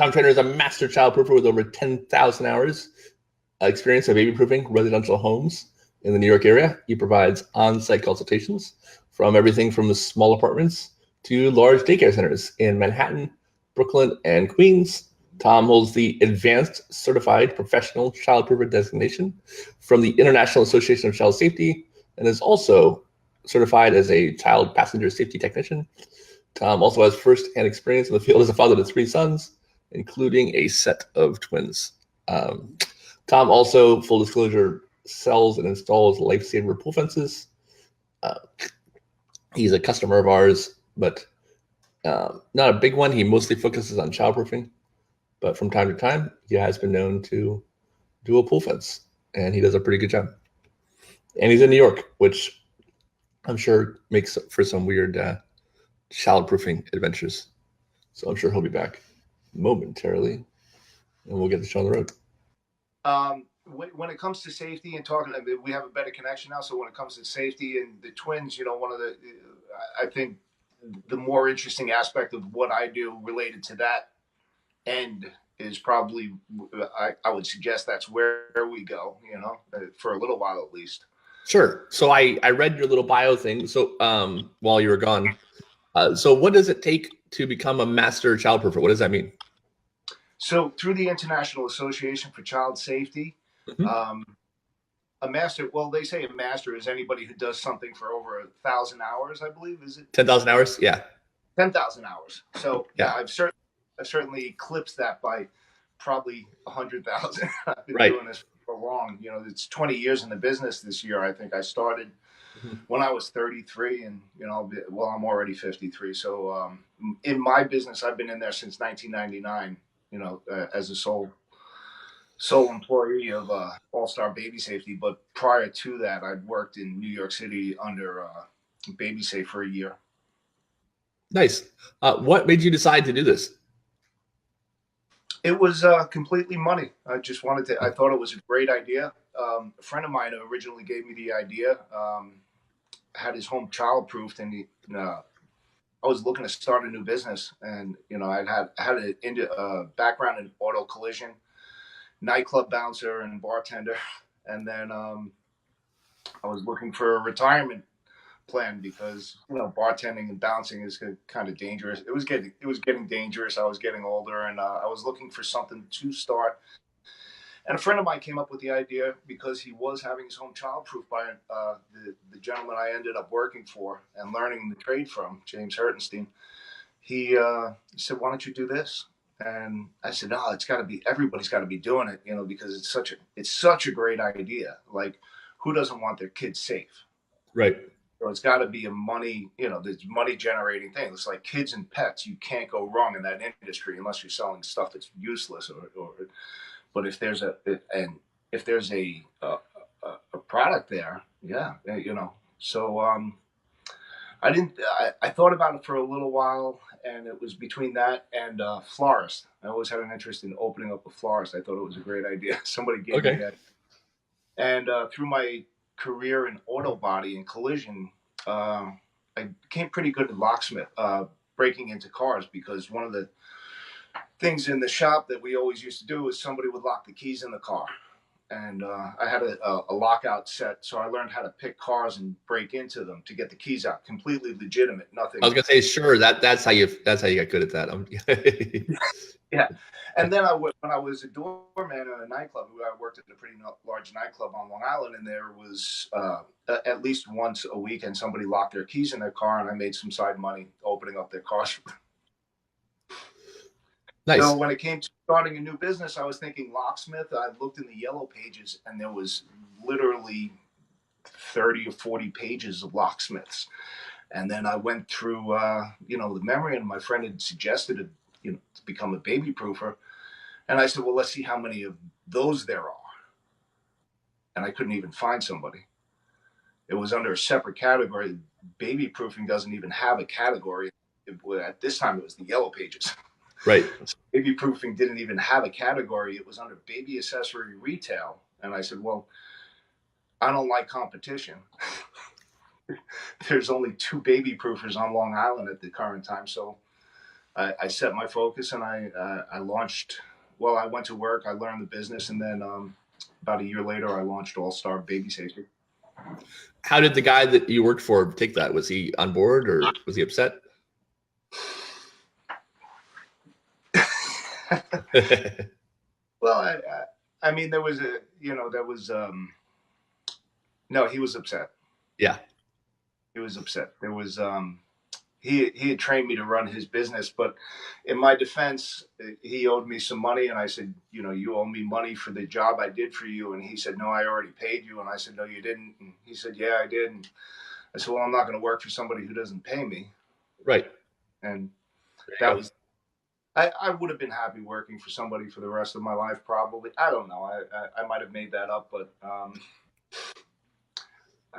Tom Treanor is a master childproofer with over 10,000 hours experience of baby-proofing residential homes in the New York area. He provides on-site consultations from everything from the small apartments to large daycare centers in Manhattan, Brooklyn, and Queens. Tom holds the Advanced Certified Professional Childproofer designation from the International Association of Child Safety and is also certified as a child passenger safety technician. Tom also has first-hand experience in the field as a father to 3 sons, including a set of twins. Tom also, full disclosure, sells and installs Lifesaver pool fences. He's a customer of ours, but not a big one. He mostly focuses on childproofing, but from time to time, he has been known to do a pool fence, and he does a pretty good job. And he's in New York, which I'm sure makes for some weird childproofing adventures. So I'm sure he'll be back momentarily, and we'll get the show on the road. When it comes to safety and talking, we have a better connection now. So when it comes to safety and the twins, I think the more interesting aspect of what I do related to that end is probably, I would suggest that's where we go, for a little while at least. Sure. So I read your little bio thing. So while you were gone, so what does it take to become a master childproofer? What does that mean? So through the International Association for Child Safety, a master, well, they say a master is anybody who does something for over 1,000 hours, I believe. Is it 10,000 hours? Yeah. 10,000 hours. So yeah, I've certainly eclipsed that by probably 100,000. I've been doing this for long. It's 20 years in the business this year. I think I started when I was 33, and I'm already 53. So in my business, I've been in there since 1999. As a sole employee of All-Star Baby Safety. But prior to that, I'd worked in New York City under Baby Safe for a year. Nice. What made you decide to do this? It was completely money. I just wanted to, I thought it was a great idea. A friend of mine originally gave me the idea, had his home childproofed, and I was looking to start a new business, and I'd had a background in auto collision, nightclub bouncer and bartender, and then I was looking for a retirement plan because bartending and bouncing is kind of dangerous. It was getting dangerous. I was getting older, and I was looking for something to start. And a friend of mine came up with the idea because he was having his home childproof by the gentleman I ended up working for and learning the trade from, James Hertenstein. He said, "Why don't you do this?" And I said, "No, it's got to be, everybody's got to be doing it, because it's such a great idea. Like, who doesn't want their kids safe?" Right. So it's got to be a money, there's money generating thing. It's like kids and pets. You can't go wrong in that industry unless you're selling stuff that's useless but if there's a product there, So I thought about it for a little while, and it was between that and florist. I always had an interest in opening up a florist. I thought it was a great idea. Somebody gave me that. And through my career in auto body and collision, I became pretty good at locksmith, breaking into cars, because one of the things in the shop that we always used to do is somebody would lock the keys in the car, and I had a lockout set, so I learned how to pick cars and break into them to get the keys out. Completely legitimate, nothing. I was gonna say, sure, that's how you got good at that. Yeah, and then when I was a doorman at a nightclub, I worked at a pretty large nightclub on Long Island, and there was at least once a weekend somebody locked their keys in their car, and I made some side money opening up their cars. Nice. So when it came to starting a new business, I was thinking locksmith. I looked in the yellow pages, and there was literally 30 or 40 pages of locksmiths. And then I went through, the memory, and my friend had suggested, to become a baby proofer. And I said, well, let's see how many of those there are. And I couldn't even find somebody. It was under a separate category. Baby proofing doesn't even have a category. At this time, it was the yellow pages. Right. Baby proofing didn't even have a category. It was under baby accessory retail. And I said, well, I don't like competition. There's only 2 baby proofers on Long Island at the current time. So I set my focus and I launched. Well, I went to work, I learned the business, and then about a year later, I launched All Star Baby Safety. How did the guy that you worked for take that? Was he on board or was he upset? Well, I mean, there was no, he was upset. Yeah. He was upset. There was, he had trained me to run his business, but in my defense, he owed me some money, and I said, you owe me money for the job I did for you, and he said, no, I already paid you, and I said, no, you didn't, and he said, yeah, I did, and I said, well, I'm not going to work for somebody who doesn't pay me, Right. and that was. I would have been happy working for somebody for the rest of my life, probably. I don't know. I might have made that up, but I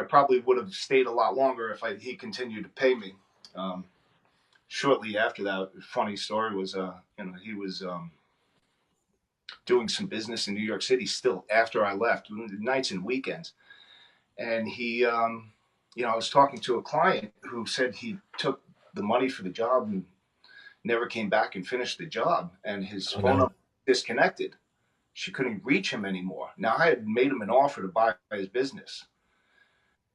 probably would have stayed a lot longer if he continued to pay me. Shortly after that, funny story was, he was doing some business in New York City still after I left, nights and weekends. And he, I was talking to a client who said he took the money for the job and never came back and finished the job, and his phone number disconnected. She couldn't reach him anymore. Now, I had made him an offer to buy his business,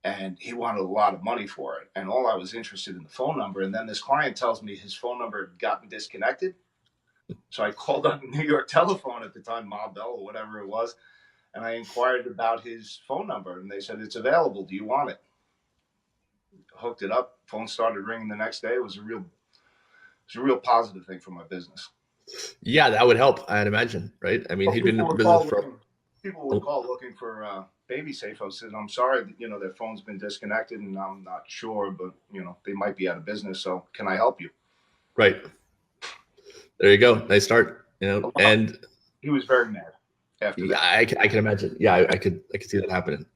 and he wanted a lot of money for it. And all I was interested in the phone number. And then this client tells me his phone number had gotten disconnected. So I called on the New York telephone at the time, Ma Bell or whatever it was, and I inquired about his phone number, and they said, it's available. Do you want it? Hooked it up. Phone started ringing the next day. It was a real positive thing for my business. Yeah, that would help, I'd imagine, right? I mean, he'd been in business for. People would call looking for baby safe. I said, I'm sorry, their phone's been disconnected, and I'm not sure, but they might be out of business. So can I help you? Right. There you go. Nice start. And he was very mad after that. I can imagine. Yeah, I could see that happening.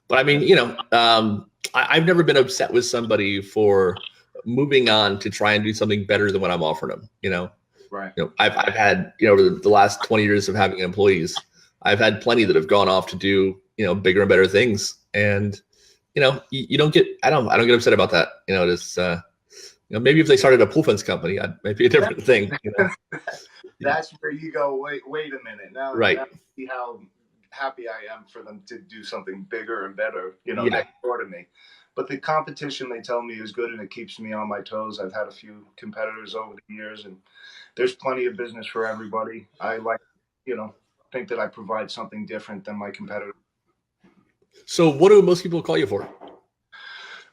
But I mean, I've never been upset with somebody for moving on to try and do something better than what I'm offering them. Right. I've had over the last 20 years of having employees, I've had plenty that have gone off to do bigger and better things, and you don't get I don't get upset about that. It's maybe if they started a pool fence company, it might be a different thing. That's where you go. Wait a minute. Now, right. Now see how happy I am for them to do something bigger and better. Next door to me. But the competition, they tell me, is good, and it keeps me on my toes. I've had a few competitors over the years, and there's plenty of business for everybody. I like, think that I provide something different than my competitor. So what do most people call you for?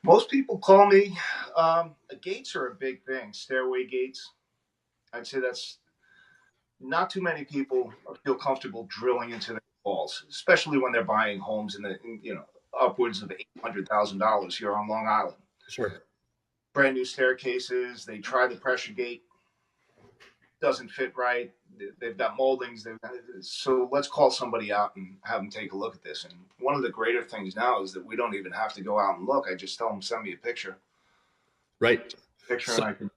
Most people call me, gates are a big thing. Stairway gates. I'd say that's not too many people feel comfortable drilling into their walls, especially when they're buying homes in upwards of $800,000 here on Long Island. Sure. Brand new staircases. They try the pressure gate. Doesn't fit right. They've got moldings. So let's call somebody out and have them take a look at this. And one of the greater things now is that we don't even have to go out and look. I just tell them, send me a picture. Right. Picture, and I can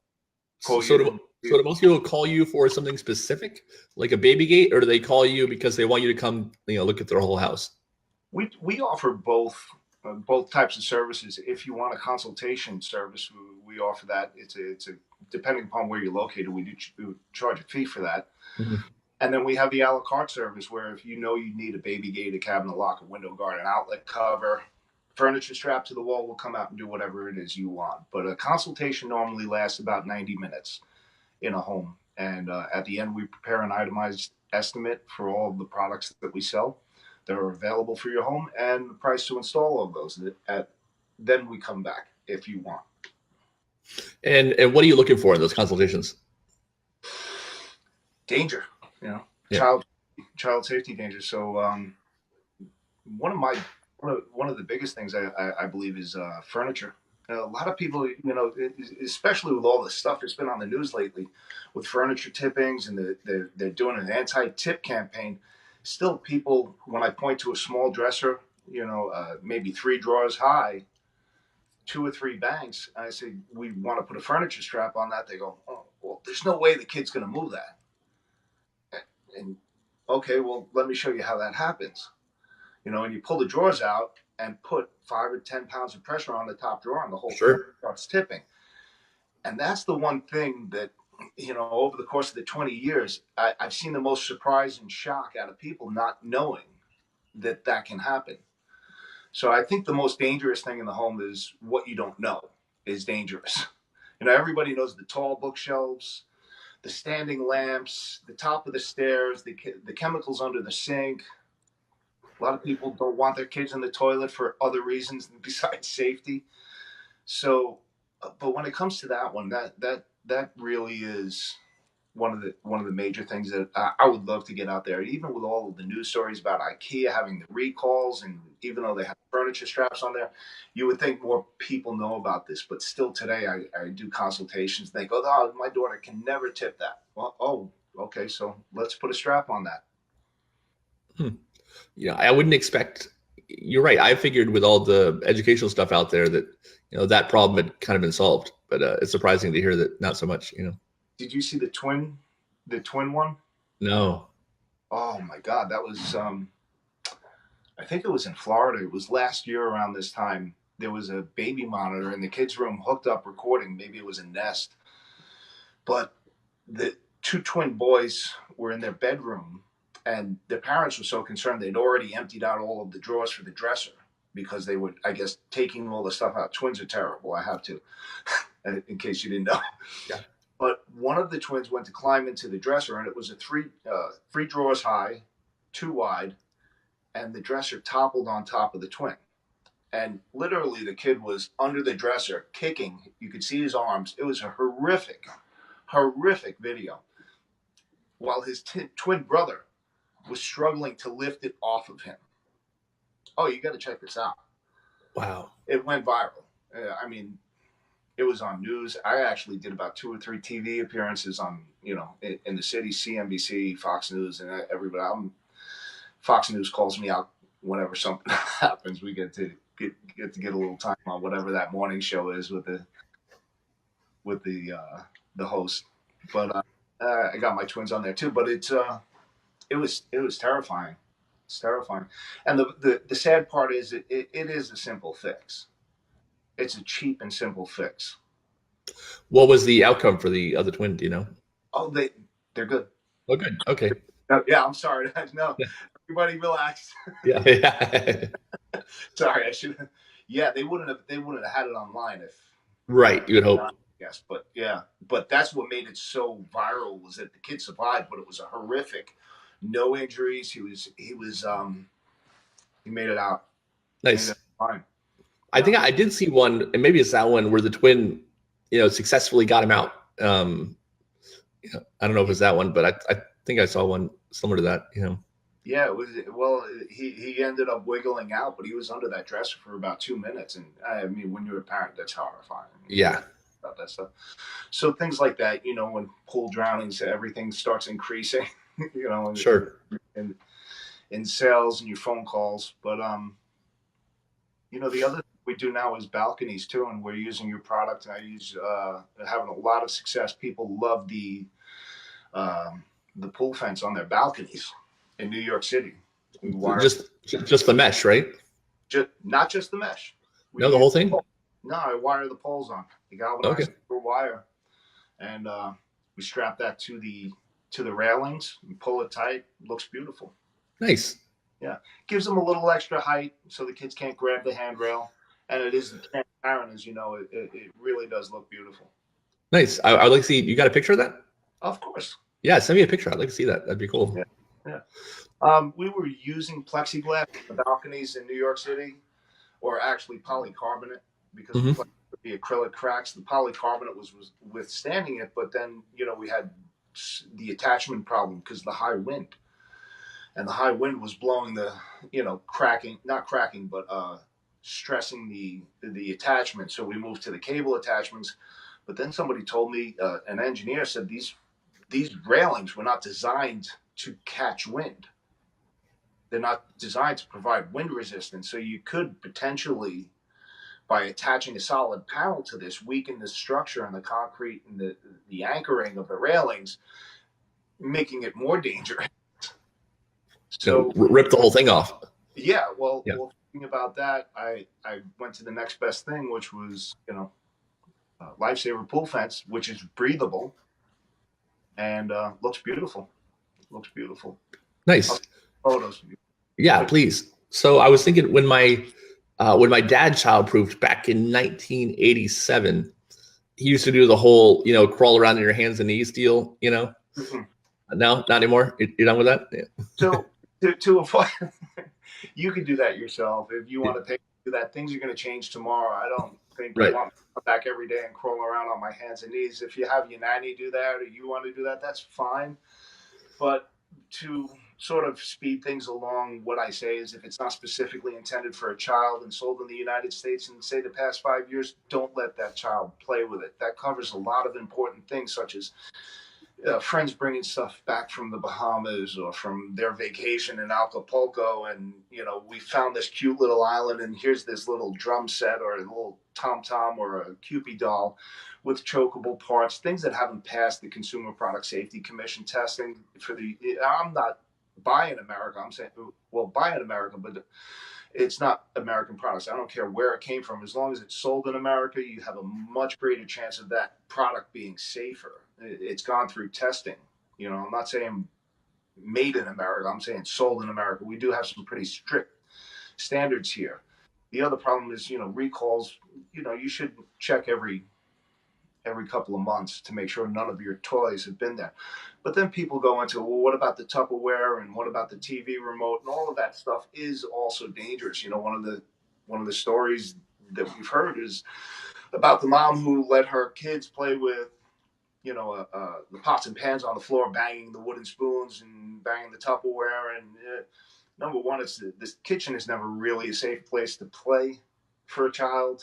quote you. So do most people call you for something specific, like a baby gate, or do they call you because they want you to come, look at their whole house? We offer both types of services. If you want a consultation service, we offer that. It's a depending upon where you're located, we do charge a fee for that. Mm-hmm. And then we have the a la carte service where if you need a baby gate, a cabinet lock, a window guard, an outlet cover, furniture strapped to the wall, we'll come out and do whatever it is you want. But a consultation normally lasts about 90 minutes in a home. And at the end, we prepare an itemized estimate for all of the products that we sell that are available for your home and the price to install all of those. Then we come back if you want. And what are you looking for in those consultations? Danger, child safety danger. So one of the biggest things I believe is furniture. A lot of people, especially with all the stuff that's been on the news lately, with furniture tippings, and they're doing an anti-tip campaign. Still, people, when I point to a small dresser, maybe 3 drawers high, 2 or 3 banks, I say, we want to put a furniture strap on that. They go, oh, well, there's no way the kid's going to move that. And okay, well, let me show you how that happens. And you pull the drawers out and put 5 or 10 pounds of pressure on the top drawer, and the whole thing starts tipping. And that's the one thing that over the course of the 20 years, I've seen the most surprise and shock out of people not knowing that that can happen. So I think the most dangerous thing in the home is what you don't know is dangerous. Everybody knows the tall bookshelves, the standing lamps, the top of the stairs, the chemicals under the sink. A lot of people don't want their kids in the toilet for other reasons besides safety. So, but when it comes to that one, that really is one of the major things that I would love to get out there. Even with all of the news stories about IKEA having the recalls, and even though they have furniture straps on there, you would think more people know about this. But still today, I do consultations. They go, "Oh, my daughter can never tip that." Well, oh, okay, so let's put a strap on that. I wouldn't expect. You're right. I figured with all the educational stuff out there that that problem had kind of been solved, but it's surprising to hear that not so much. Did you see the twin one? No. Oh my God, that was I think it was in Florida. It was last year around this time. There was a baby monitor in the kids' room hooked up recording. Maybe it was a Nest, but the two twin boys were in their bedroom, and their parents were so concerned they'd already emptied out all of the drawers for the dresser because they would, I guess, taking all the stuff out. Twins are terrible. I have to, in case you didn't know. Yeah. But one of the twins went to climb into the dresser, and it was a three drawers high, two wide, and the dresser toppled on top of the twin. And literally, the kid was under the dresser kicking. You could see his arms. It was a horrific video. While his twin brother was struggling to lift it off of him. Oh, you got to check this out. Wow. It went viral. It was on news. I actually did about 2 or 3 TV appearances on, in the city, CNBC, Fox News, and everybody. Fox News calls me out whenever something happens. We get to get a little time on whatever that morning show is with the host. But I got my twins on there too. But it was terrifying. It's terrifying. And the sad part is it is a simple fix. It's a cheap and simple fix. What was the outcome for the other twin? Do you know? Oh, they're good. Oh, good. Okay. Yeah, I'm sorry. No, yeah. Everybody relax. Yeah. Sorry, I should. Yeah, they wouldn't have had it online if. Right, you would hope. Yes, but yeah, but that's what made it so viral was that the kid survived, but it was a horrific. No injuries. He made it out. Nice. Fine. I think I did see one, and maybe it's that one where the twin, successfully got him out. I don't know if it's that one, but I think I saw one similar to that. Yeah, it was. Well, he ended up wiggling out, but he was under that dresser for about 2 minutes, and when you're a parent, that's horrifying. Yeah. About that stuff. So things like that, when pool drownings, everything starts increasing. Sure. In sales and your phone calls, but the other thing we do now is balconies too, and we're using your product. And I use having a lot of success. People love the pool fence on their balconies in New York City. Just the mesh, right? Not just the mesh. No, the whole thing. No, I wire the poles on the galvanized wire, and we strap that to the railings and pull it tight. Looks beautiful. Nice. Yeah, gives them a little extra height so the kids can't grab the handrail, and it is transparent, as you know. It really does look beautiful. Nice. I'd like to see. You got a picture of that? Of course. Yeah, send me a picture. I'd like to see that. That'd be cool. Yeah. We were using plexiglass on the balconies in New York City, or actually polycarbonate, because of the acrylic cracks. The polycarbonate was withstanding it, but then we had the attachment problem because the high wind. And the high wind was blowing the, not cracking, but stressing the attachment. So we moved to the cable attachments. But then somebody told me, an engineer said these railings were not designed to catch wind. They're not designed to provide wind resistance. So you could potentially, by attaching a solid panel to this, weaken the structure and the concrete and the anchoring of the railings, making it more dangerous. So rip the whole thing off. Yeah, well, thinking about that, I went to the next best thing, which was Lifesaver pool fence, which is breathable. and looks beautiful. Looks beautiful. I'll Nice. see photos. Yeah, But please. So I was thinking when my dad childproofed back in 1987, he used to do the whole, crawl around in your hands and knees deal. mhm. No, not anymore. You're done with that? Yeah. So to avoid, you can do that yourself if you want to do that. Things are going to change tomorrow. I don't think you Right. want me to come back every day and crawl around on my hands and knees. If you have your nanny do that or you want to do that, that's fine. But to sort of speed things along, what I say is if it's not specifically intended for a child and sold in the United States in, say, the past 5 years, don't let that child play with it. That covers a lot of important things, such as friends bringing stuff back from the Bahamas or from their vacation in Acapulco, and we found this cute little island, and here's this little drum set or a little tom tom or a Cupid doll with chokeable parts, things that haven't passed the Consumer Product Safety Commission testing for the. I'm not buying America. I'm saying, well, buy in America, but it's not American products. I don't care where it came from. As long as it's sold in America, you have a much greater chance of that product being safer. It's gone through testing. I'm not saying made in America. I'm saying sold in America. We do have some pretty strict standards here. The other problem is, recalls. You should check every couple of months to make sure none of your toys have been there. But then people go into, well, what about the Tupperware and what about the TV remote, and all of that stuff is also dangerous. One of the stories that we've heard is about the mom who let her kids play with the pots and pans on the floor, banging the wooden spoons and banging the Tupperware. And number one, this kitchen is never really a safe place to play for a child.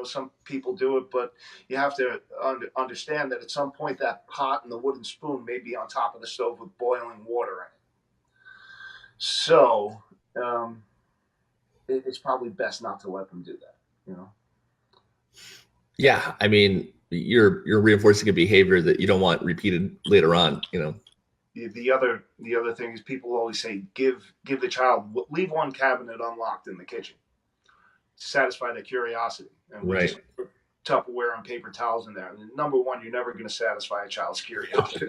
Some people do it, but you have to understand that at some point that pot and the wooden spoon may be on top of the stove with boiling water in it. So um, it's probably best not to let them do that. Yeah. I mean, you're reinforcing a behavior that you don't want repeated later on. The other thing is people always say give the child, leave one cabinet unlocked in the kitchen to satisfy their curiosity, and we Right. just put Tupperware and paper towels in there. And number one, you're never going to satisfy a child's curiosity.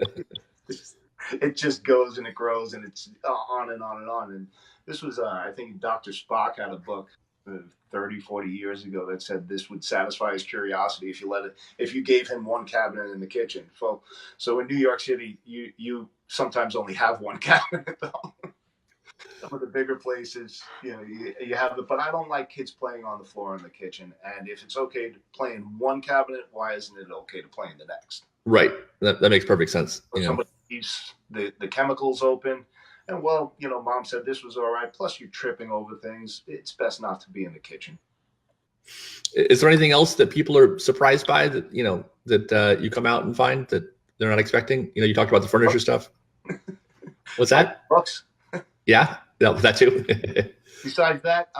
It just goes and it grows and it's on and on and on. And this was, I think Dr. Spock had a book 30, 40 years ago that said this would satisfy his curiosity if you gave him one cabinet in the kitchen. So in New York City, you sometimes only have one cabinet though. Some of the bigger places, you have it, but I don't like kids playing on the floor in the kitchen. And if it's okay to play in one cabinet, why isn't it okay to play in the next? Right. That makes perfect sense. Or somebody leaves the chemicals open, and mom said this was all right. Plus, you're tripping over things. It's best not to be in the kitchen. Is there anything else that people are surprised by that you come out and find that they're not expecting? You talked about the furniture stuff. What's that? Books. Yeah, that too. Besides that,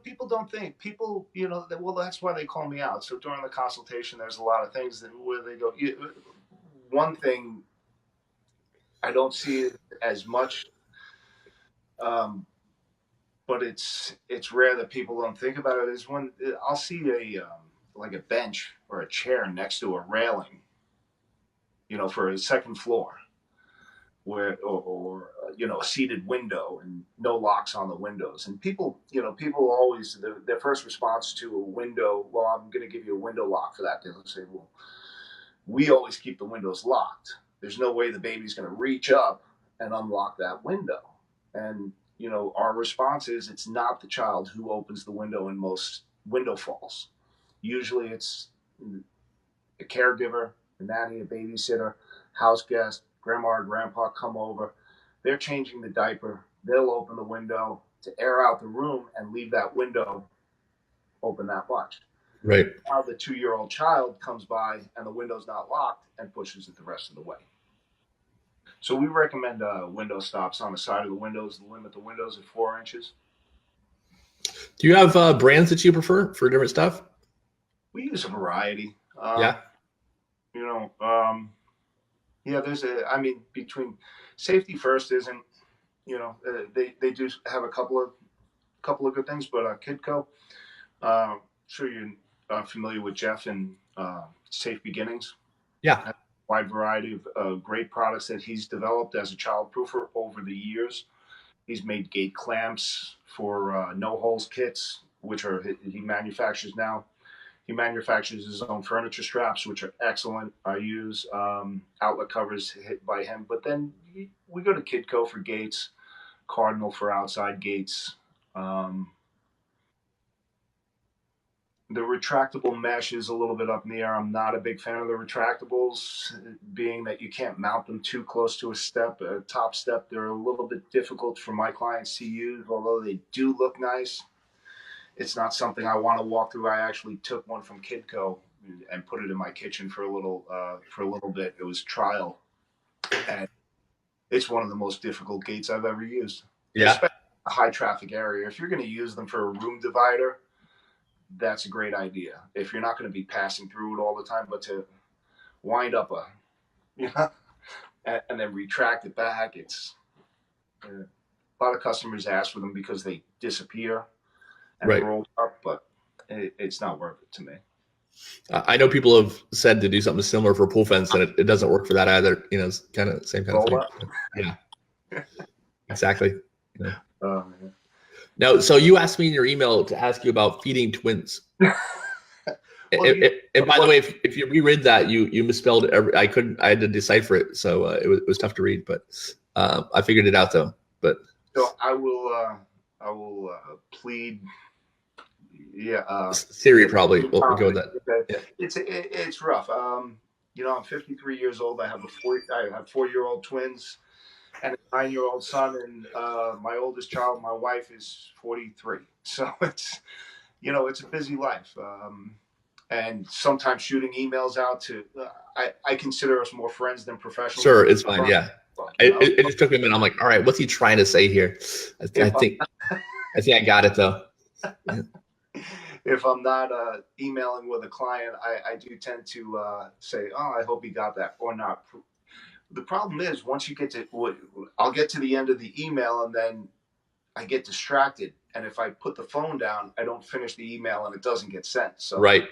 people don't think well, that's why they call me out. So during the consultation, there's a lot of things where they go. One thing I don't see it as much, but it's rare that people don't think about it. Is when I'll see like a bench or a chair next to a railing, for a second floor, where or a seated window and no locks on the windows, and people always their first response to a window, well, I'm going to give you a window lock for that. They'll say, well, we always keep the windows locked. There's no way the baby's going to reach up and unlock that window. And our response is it's not the child who opens the window in most window falls. Usually it's a caregiver, a nanny, a babysitter, house guest, grandma or grandpa come over. They're changing the diaper. They'll open the window to air out the room and leave that window open that much. Right. Now the 2-year-old child comes by and the window's not locked and pushes it the rest of the way. So we recommend window stops on the side of the windows to limit the windows at 4 inches. Do you have brands that you prefer for different stuff? We use a variety. Yeah. There's between Safety First isn't, they do have a couple of good things, but Kidco, sure you're familiar with Jeff and Safe Beginnings. Yeah. wide variety of great products that he's developed as a childproofer over the years. He's made gate clamps for no holes kits, which are he manufactures now. He manufactures his own furniture straps, which are excellent. I use outlet covers hit by him. But then we go to Kidco for gates, Cardinal for outside gates. The retractable mesh is a little bit up in the air. I'm not a big fan of the retractables, being that you can't mount them too close to a top step. They're a little bit difficult for my clients to use, although they do look nice. It's not something I want to walk through. I actually took one from Kidco and put it in my kitchen for a little bit. It was trial, and it's one of the most difficult gates I've ever used. Yeah. Especially a high traffic area. If you're going to use them for a room divider, that's a great idea. If you're not going to be passing through it all the time, but to wind up and then retract it back, it's a lot of customers ask for them because they disappear and Right. roll up, but it's not worth it to me. I know people have said to do something similar for a pool fence, and it doesn't work for that either. It's kind of the same kind Roll of thing. Yeah, exactly. Yeah. Now, so you asked me in your email to ask you about feeding twins. Well, and by the way, if you reread that, you misspelled it. I had to decipher it, so it was tough to read, but I figured it out though. But so I will plead. Yeah, Siri probably. We'll go with that. Okay. Yeah. It's rough. I'm 53 years old. I have 4-year-old twins and a 9-year-old son, and my oldest child, my wife, is 43. So it's a busy life. And sometimes shooting emails out to I consider us more friends than professionals. Sure, it's fine. Yeah, it just took me a minute. I'm like, all right, what's he trying to say here? I think I got it though. If I'm not emailing with a client, I do tend to say, oh, I hope he got that or not. The problem is once you get to, I'll get to the end of the email and then I get distracted. And if I put the phone down, I don't finish the email and it doesn't get sent. So right.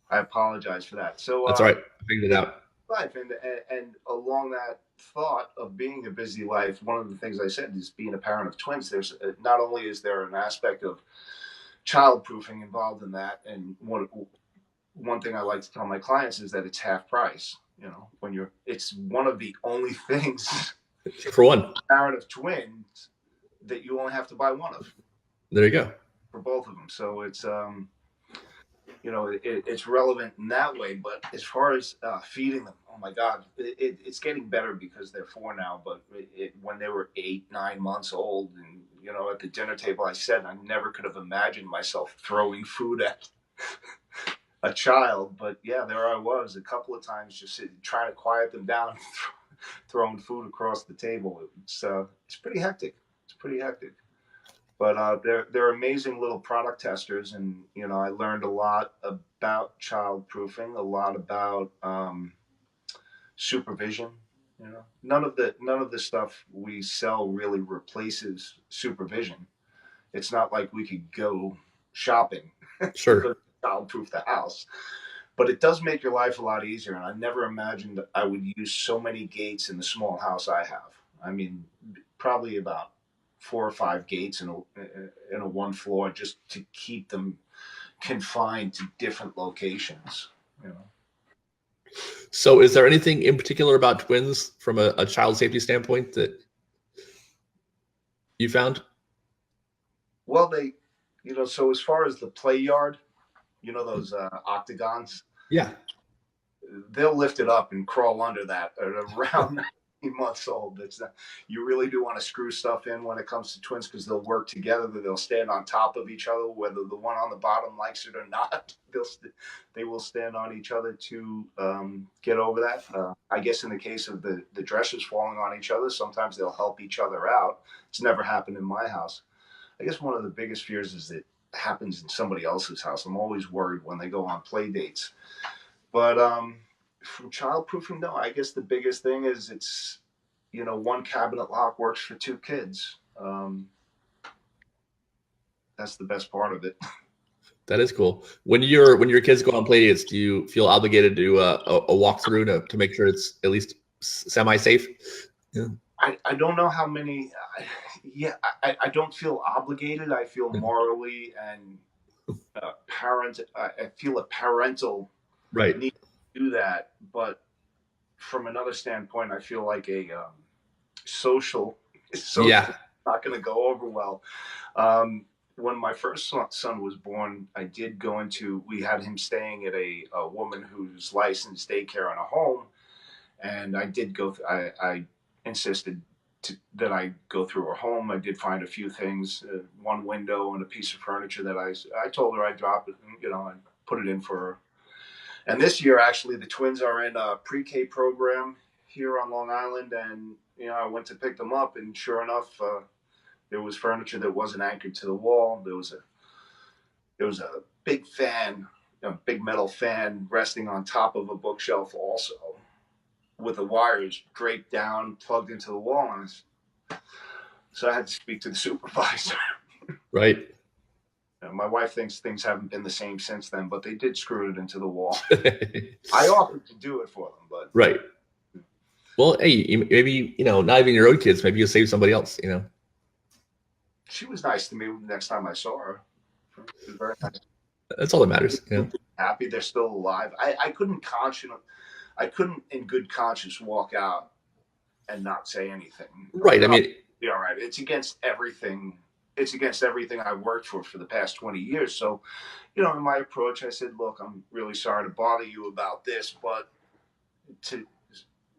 I apologize for that. So that's all right. I figured it out. Life and along that thought of being a busy life, one of the things I said is being a parent of twins. There's not only is there an aspect of childproofing involved in that, and one thing I like to tell my clients is that it's half price. It's one of the only things for one parent of twins that you only have to buy one of. There you go. For both of them, so it's it's relevant in that way. But as far as feeding them, oh my God, it's getting better because they're 4 now. But when they were 8, 9 months old, and at the dinner table, I said I never could have imagined myself throwing food at a child. But yeah, there I was a couple of times just trying to quiet them down, throwing food across the table. It's pretty hectic. But they're amazing little product testers, and I learned a lot about childproofing, a lot about supervision. None of the stuff we sell really replaces supervision. It's not like we could go shopping, sure, childproof the house, but it does make your life a lot easier. And I never imagined I would use so many gates in the small house I have. I mean, probably about 4 or 5 gates in a one floor, just to keep them confined to different locations. So is there anything in particular about twins from a child safety standpoint that you found? Well, so as far as the play yard, those octagons, yeah, they'll lift it up and crawl under that at around 9 months old. You really do want to screw stuff in when it comes to twins, because they'll work together. They'll stand on top of each other, whether the one on the bottom likes it or not. They will stand on each other to get over that. I guess in the case of the dressers falling on each other, sometimes they'll help each other out. It's never happened in my house. I guess one of the biggest fears is that it happens in somebody else's house. I'm always worried when they go on play dates. But from childproofing, no, I guess the biggest thing is it's, one cabinet lock works for 2 kids. That's the best part of it. That is cool. When your kids go on play dates, do you feel obligated to do a walkthrough to make sure it's at least semi-safe? Yeah. I don't know how many. I don't feel obligated. I feel morally and I feel a parental Right. need to do that. But from another standpoint, I feel like a social Yeah. not going to go over well. When my first son was born, I did go into. We had him staying at a woman who's licensed daycare in a home, and I did go. I insisted that I go through her home. I did find a few things, one window and a piece of furniture that I told her I'd drop it, and put it in for her. And this year, actually, the twins are in a pre-K program here on Long Island, and I went to pick them up, and sure enough, there was furniture that wasn't anchored to the wall. There was a big fan, a big metal fan resting on top of a bookshelf also, with the wires draped down, plugged into the wall. So I had to speak to the supervisor. Right. My wife thinks things haven't been the same since then, but they did screw it into the wall. I offered to do it for them, but right. Well, hey, maybe not even your own kids. Maybe you'll save somebody else. She was nice to me the next time I saw her. She was very nice. That's all that matters. Happy they're still alive. I couldn't in good conscience walk out and not say anything. Right. I mean, all right. It's against everything. It's against everything I worked for the past 20 years. So, in my approach, I said, look, I'm really sorry to bother you about this, but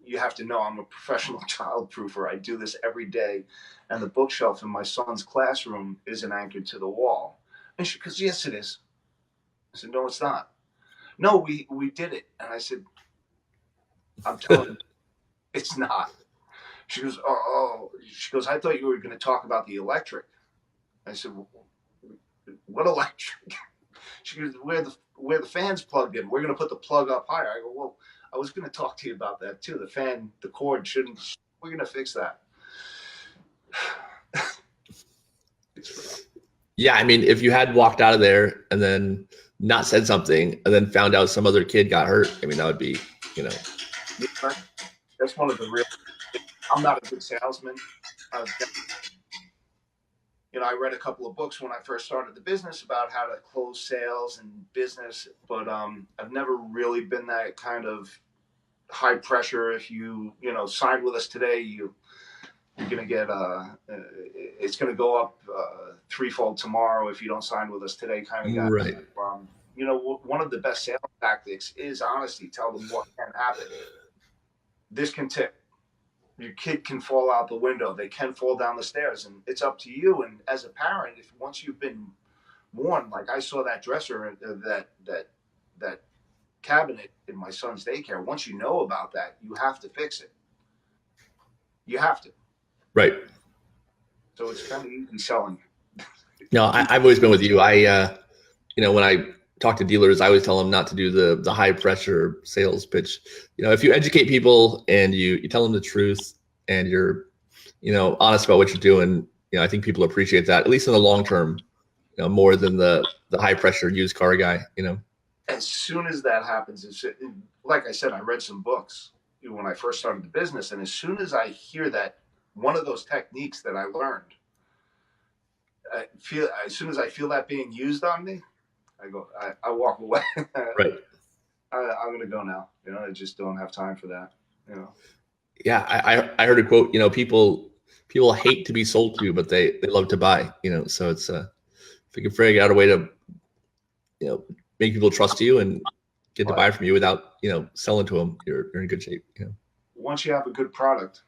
you have to know I'm a professional childproofer. I do this every day. And the bookshelf in my son's classroom isn't anchored to the wall. And she goes, yes, it is. I said, no, it's not. No, we did it. And I said, I'm telling you, it's not. She goes, oh. She goes, I thought you were going to talk about the electric. I said, what electric? She goes, where the fan's plugged in. We're going to put the plug up higher. I go, well, I was going to talk to you about that too. The fan, the cord shouldn't. We're going to fix that. Yeah, I mean, if you had walked out of there and then not said something and then found out some other kid got hurt, I mean, that would be, That's one of the real. I'm not a good salesman. I read a couple of books when I first started the business about how to close sales and business, but I've never really been that kind of high pressure. If you sign with us today, you're going to get it's going to go up threefold tomorrow if you don't sign with us today kind of guy. Right. One of the best sales tactics is honesty. Tell them what can happen. This can tip. Your kid can fall out the window. They can fall down the stairs, and it's up to you. And as a parent, if once you've been warned, like I saw that dresser, that cabinet in my son's daycare. Once you know about that, you have to fix it. You have to. Right. So it's kind of easy selling. No, I've always been with you. When I talk to dealers, I always tell them not to do the high pressure sales pitch. If you educate people and you tell them the truth and you're, honest about what you're doing, I think people appreciate that, at least in the long term, more than the high pressure used car guy, As soon as that happens, like I said, I read some books when I first started the business. And as soon as I hear that, one of those techniques that I learned, as soon as I feel that being used on me, I walk away. Right. I'm going to go now. I just don't have time for that. Yeah. I heard a quote, people hate to be sold to, but they love to buy, so it's, if you can figure out a way to, make people trust you and get to buy from you without, selling to them, you're in good shape. Once you have a good product,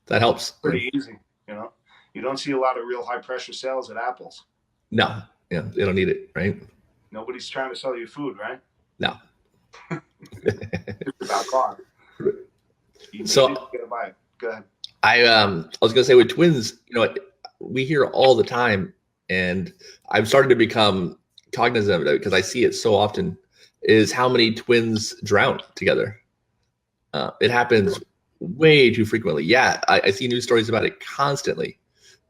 that helps. Pretty easy. You don't see a lot of real high pressure sales at Apple's. No. Yeah. They don't need it. Right. Nobody's trying to sell you food, right? No. It's about cost. So you gotta buy it. Go ahead. I was gonna say with twins, we hear all the time, and I've started to become cognizant of it because I see it so often, is how many twins drown together. It happens way too frequently. Yeah, I see news stories about it constantly.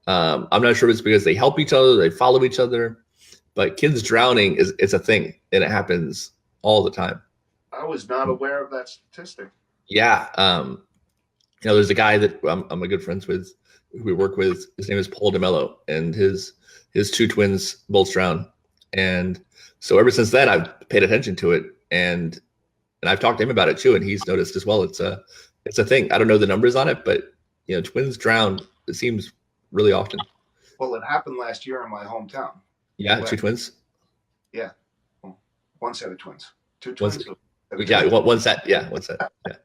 I'm not sure if it's because they help each other, they follow each other, but kids drowning is a thing, and it happens all the time. I was not aware of that statistic. Yeah. There's a guy that I'm a good friends with, who we work with. His name is Paul DeMello, and his two twins both drowned. And so ever since then, I've paid attention to it, and I've talked to him about it too, and he's noticed as well. It's a thing. I don't know the numbers on it, but twins drown. It seems really often. Well, it happened last year in my hometown. Yeah, two twins. Yeah, well, one set of twins, two One twins. yeah, one set. Yeah, one set. Yeah.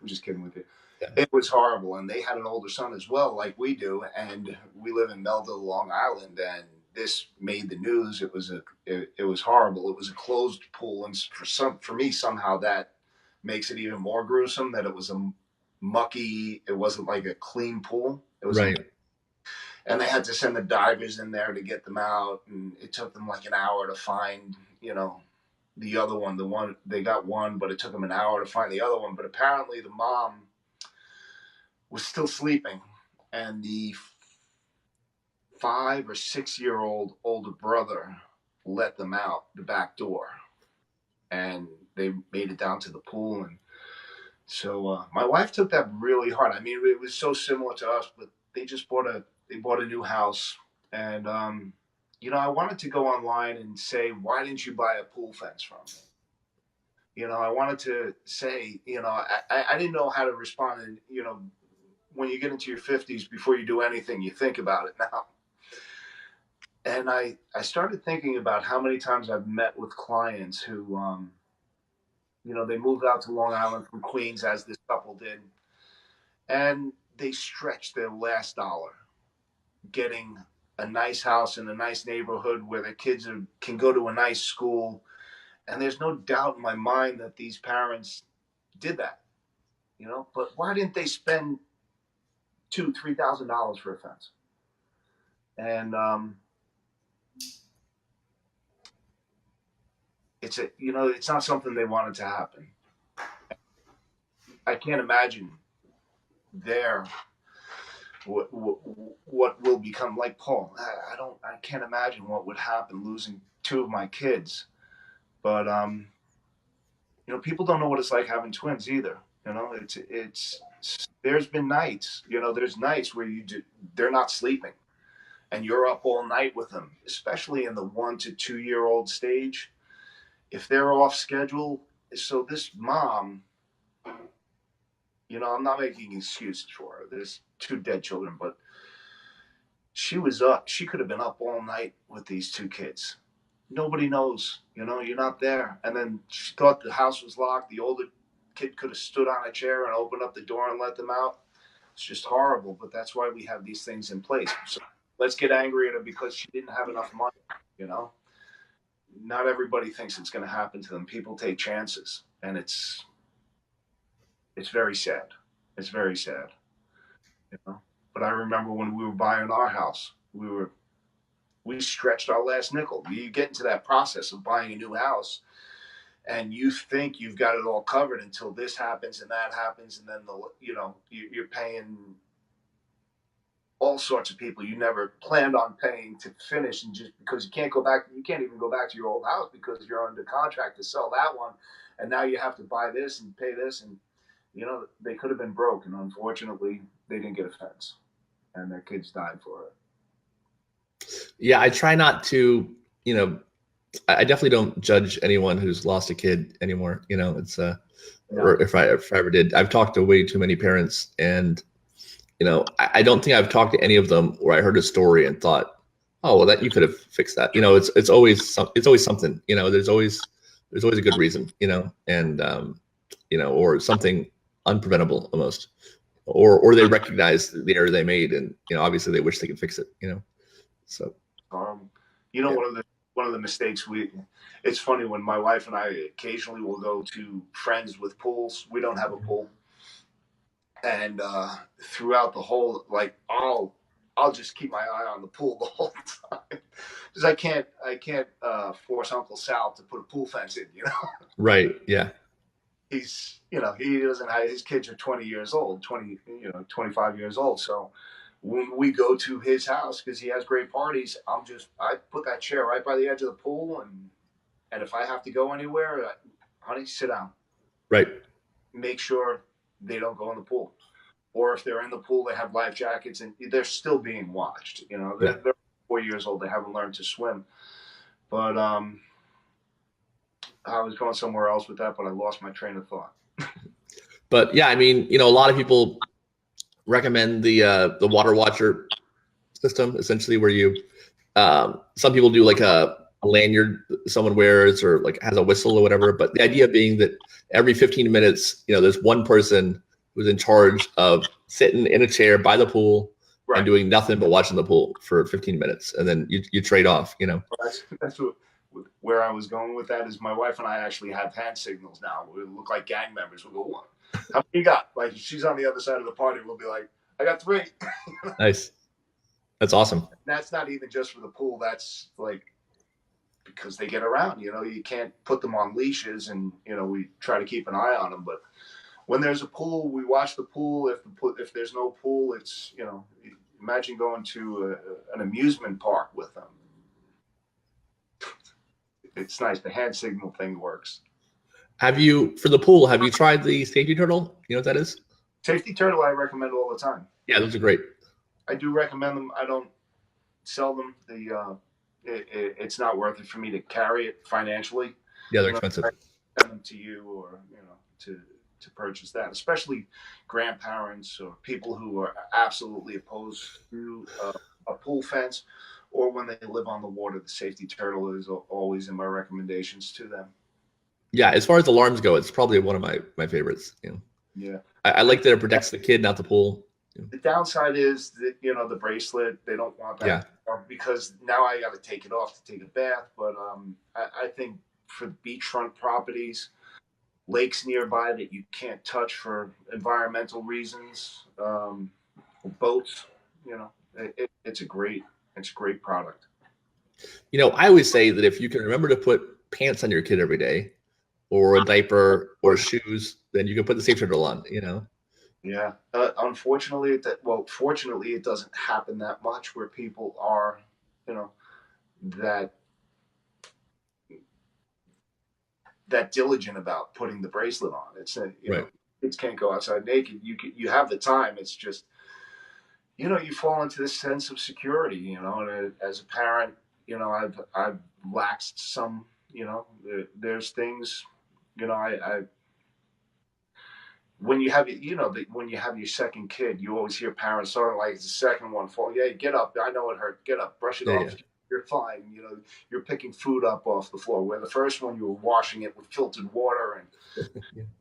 I'm just kidding with you. Yeah. It was horrible, and they had an older son as well, like we do, and we live in Melville, Long Island, and this made the news. It was horrible. It was a closed pool, and for me somehow that makes it even more gruesome that it was a mucky. It wasn't like a clean pool. It was right. And they had to send the divers in there to get them out, and it took them like an hour to find, the other one. The one they got one, but it took them an hour to find the other one. But apparently the mom was still sleeping, and the 5 or 6 year old older brother let them out the back door, and they made it down to the pool. And so my wife took that really hard. I mean, it was so similar to us, but they just bought a new house, and I wanted to go online and say, why didn't you buy a pool fence from me? I wanted to say, I didn't know how to respond. And, when you get into your 50s, before you do anything, you think about it now. And I started thinking about how many times I've met with clients who, they moved out to Long Island from Queens, as this couple did, and they stretched their last dollar getting a nice house in a nice neighborhood where their kids can go to a nice school. And there's no doubt in my mind that these parents did that, but why didn't they spend $2,000-$3,000 for a fence? And it's not something they wanted to happen. I can't imagine what will become like Paul. I can't imagine what would happen losing two of my kids. But people don't know what it's like having twins either. There's been nights, there's nights where they're not sleeping, and you're up all night with them, especially in the 1 to 2 year old stage. If they're off schedule, so this mom, I'm not making excuses for her. There's 2 dead children, but she was up. She could have been up all night with these 2 kids. Nobody knows, you're not there. And then she thought the house was locked. The older kid could have stood on a chair and opened up the door and let them out. It's just horrible, but that's why we have these things in place. So let's get angry at her because she didn't have enough money, Not everybody thinks it's going to happen to them. People take chances, and it's very sad. It's very sad, But I remember when we were buying our house, we stretched our last nickel. You get into that process of buying a new house, and you think you've got it all covered until this happens and that happens, and then you're paying all sorts of people you never planned on paying to finish, and just because you can't even go back to your old house because you're under contract to sell that one, and now you have to buy this and pay this, and they could have been broke, and unfortunately they didn't get a fence, and their kids died for it. Yeah, I try not to, I definitely don't judge anyone who's lost a kid anymore. It's or if I ever did. I've talked to way too many parents, and I don't think I've talked to any of them where I heard a story and thought, oh, well, that you could have fixed that. It's always something. There's always a good reason. And or something unpreventable almost, or they recognize the error they made, and obviously they wish they could fix it. So, yeah. One of the mistakes it's funny when my wife and I occasionally will go to friends with pools. We don't have a pool. And throughout the whole, I'll just keep my eye on the pool the whole time because I can't force Uncle Sal to put a pool fence in, Right. Yeah. He's, he doesn't have, his kids are 20 years old, 25 years old. So when we go to his house, because he has great parties, I put that chair right by the edge of the pool, and if I have to go anywhere, honey, sit down. Right. Make sure they don't go in the pool, or if they're in the pool, they have life jackets, and they're still being watched. You know, they're 4 years old; they haven't learned to swim. But I was going somewhere else with that, but I lost my train of thought. But yeah, I mean, a lot of people recommend the water watcher system, essentially, where you some people do like a lanyard someone wears, or like has a whistle or whatever. But the idea being that every 15 minutes, there's one person who's in charge of sitting in a chair by the pool and doing nothing but watching the pool for 15 minutes, and then you trade off. That's where I was going with that. Is my wife and I actually have hand signals now. We look like gang members. We'll go, "One, how many you got?" Like, if she's on the other side of the party, we'll be like, "I got 3." Nice. That's awesome. That's not even just for the pool. That's like because they get around. You can't put them on leashes, and we try to keep an eye on them. But when there's a pool, we watch the pool. If there's no pool, it's imagine going to an amusement park with them. It's nice. The hand signal thing works. For the pool, have you tried the safety turtle? You know what that is? Safety turtle, I recommend all the time. Yeah, those are great. I do recommend them. I don't sell them. It's not worth it for me to carry it financially. Yeah, they're expensive. I send them to you, or to purchase that, especially grandparents or people who are absolutely opposed to a pool fence, or when they live on the water. The safety turtle is always in my recommendations to them. Yeah, as far as alarms go, it's probably one of my favorites. Yeah, I like that it protects the kid, not the pool. The downside is that the bracelet, they don't want that because now I got to take it off to take a bath. But I think for beachfront properties, lakes nearby that you can't touch for environmental reasons, boats, it's a great product. I always say that if you can remember to put pants on your kid every day, or a diaper, or shoes, then you can put the safety turtle on. Yeah. Unfortunately, fortunately, it doesn't happen that much where people are, that diligent about putting the bracelet on. It's kids can't go outside naked. You have the time. It's just, you fall into this sense of security, and as a parent, I've laxed some, there's things, when you have when you have your second kid, you always hear parents sort of like, the second one fall. Yeah, get up. I know it hurt. Get up. Brush it off. Yeah. You're fine. You're picking food up off the floor. Where the first one you were washing it with filtered water, and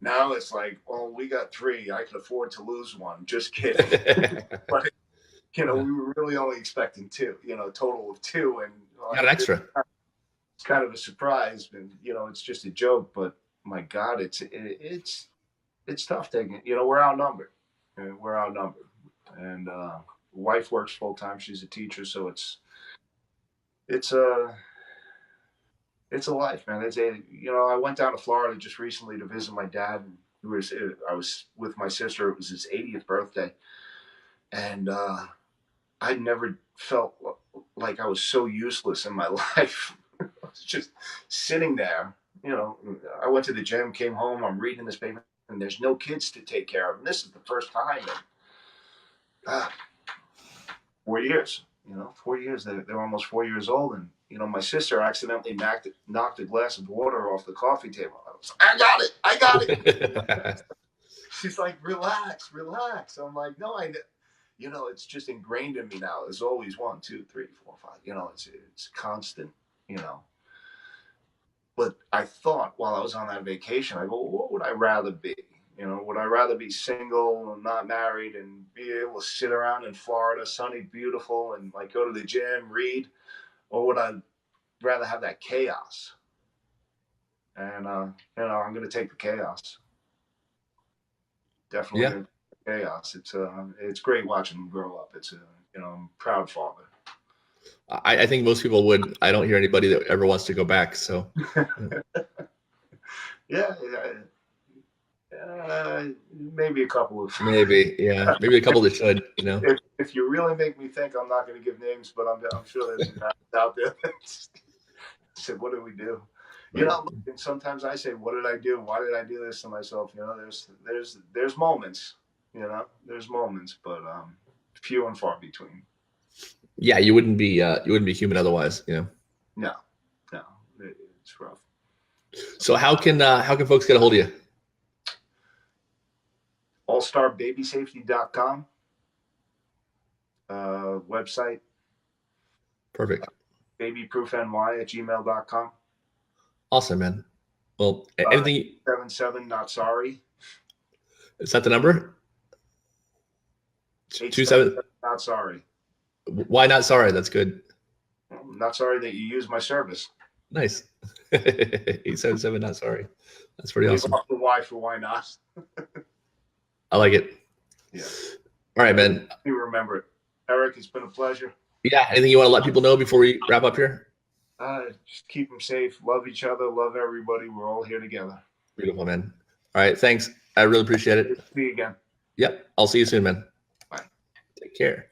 now it's like, well, we got 3. I could afford to lose one. Just kidding. But we were really only expecting 2. A total of 2, and got an extra. It's kind of a surprise, and it's just a joke. But my God, it's tough taking it. We're outnumbered. And wife works full time. She's a teacher, so it's a life, man. I went down to Florida just recently to visit my dad. I was with my sister. It was his 80th birthday, and I'd never felt like I was so useless in my life. I was just sitting there. I went to the gym, came home. I'm reading this paper, and there's no kids to take care of. And this is the first time in 4 years. 4 years. They're almost 4 years old, and my sister accidentally knocked a glass of water off the coffee table. I got it. She's like, relax. I'm like, no, it's just ingrained in me now. There's always 1, 2, 3, 4, 5. It's constant. But I thought while I was on that vacation, I go, what would I rather be? Would I rather be single and not married and be able to sit around in Florida, sunny, beautiful, and like go to the gym, read? Or would I rather have that chaos? And, I'm going to take the chaos. Definitely chaos. It's great watching them grow up. I'm a proud father. I think most people would. I don't hear anybody that ever wants to go back. So, yeah. Maybe a couple of maybe a couple that should. if you really make me think, I'm not going to give names, but I'm sure there's guys out there that said, "What did we do?" You know, and sometimes I say, "What did I do? Why did I do this to myself?" You know, there's moments. You know, there's moments, but few and far between. Yeah, you wouldn't be human otherwise. You know. No, it's rough. So how can folks get a hold of you? allstarbabysafety.com website. Perfect. babyproofny@gmail.com. Awesome, man. Well, anything. 77 not sorry. Is that the number? 27. Not sorry. Why not sorry? That's good. I'm not sorry that you used my service. Nice. 877 not sorry. That's pretty awesome. The why for why not. I like it. Yeah. All right, man. You remember it. Eric, it's been a pleasure. Yeah. Anything you want to let people know before we wrap up here? Just keep them safe. Love each other. Love everybody. We're all here together. Beautiful, man. All right. Thanks. I really appreciate it. See you again. Yep. I'll see you soon, man. Bye. Take care.